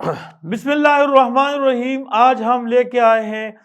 बिस्मिल्लाहिर्रहमानिर्रहीम। आज हम लेके आए हैं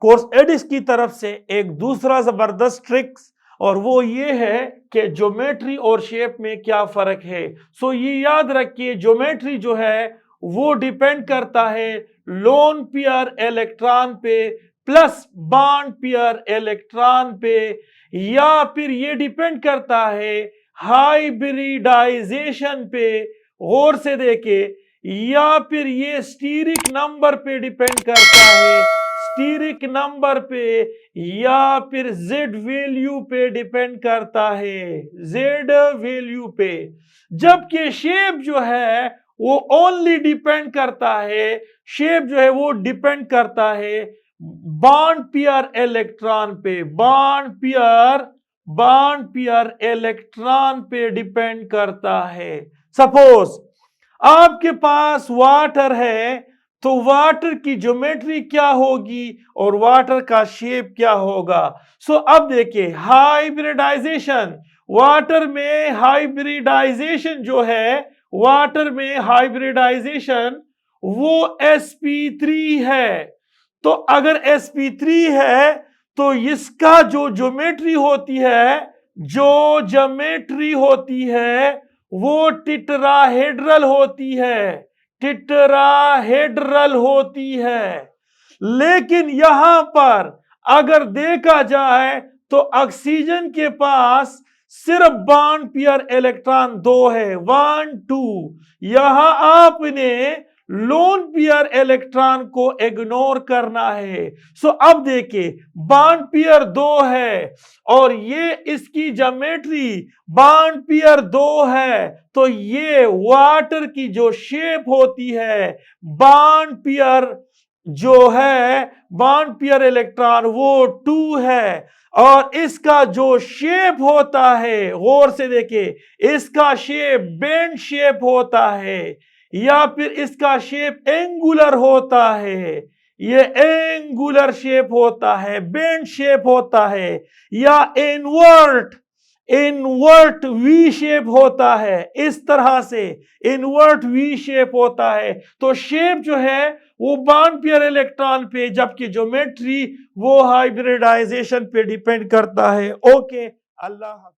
कोर्स एडिस की तरफ से एक दूसरा जबरदस्त ट्रिक्स, और वो ये है कि ज्योमेट्री और शेप में क्या फर्क है। सो ये याद रखिए, ज्योमेट्री जो है वो डिपेंड करता है लोन पेयर इलेक्ट्रॉन पे प्लस बॉन्ड पेयर इलेक्ट्रॉन पे, या फिर ये डिपेंड करता है हाइब्रिडाइजेशन पे, गौर से देखे, या फिर ये स्टीरिक नंबर पे डिपेंड करता है, स्टीरिक नंबर पे, या फिर जेड वैल्यू पे डिपेंड करता है, जेड वैल्यू पे। जबकि शेप जो है वो ओनली डिपेंड करता है, शेप जो है वो डिपेंड करता है बॉन्ड पेयर इलेक्ट्रॉन पे, बॉन्ड पेयर इलेक्ट्रॉन पे डिपेंड करता है। सपोज आपके पास वाटर है, तो वाटर की ज्योमेट्री क्या होगी और वाटर का शेप क्या होगा। सो अब देखिए, हाइब्रिडाइजेशन, वाटर में हाइब्रिडाइजेशन जो है, वाटर में हाइब्रिडाइजेशन वो sp3 है। तो अगर sp3 है तो इसका जो ज्योमेट्री होती है, जो ज्योमेट्री होती है वो टेट्राहेड्रल होती है, टेट्राहेड्रल होती है। लेकिन यहां पर अगर देखा जाए तो ऑक्सीजन के पास सिर्फ बॉन्ड पेयर इलेक्ट्रॉन 2 है, 1 2। यहां आपने लोन पेयर इलेक्ट्रॉन को इग्नोर करना है। सो अब देखिए, बॉन्ड पेयर 2 है और ये इसकी ज्योमेट्री बॉन्ड पेयर 2 है, तो ये वाटर की जो शेप होती है, बॉन्ड पेयर जो है, बॉन्ड पेयर इलेक्ट्रॉन वो 2 है, और इसका जो शेप होता है, गौर से देखिए, इसका शेप बेंड शेप होता है, या फिर इसका शेप एंगुलर होता है, ये एंगुलर शेप होता है, बेंड शेप होता है, या इनवर्ट वी शेप होता है। इस तरह से इनवर्ट वी शेप होता है। तो शेप जो है वो बॉन्ड पेयर इलेक्ट्रॉन पे, जबकि ज्योमेट्री वो हाइब्रिडाइजेशन पे डिपेंड करता है। ओके, अल्लाह।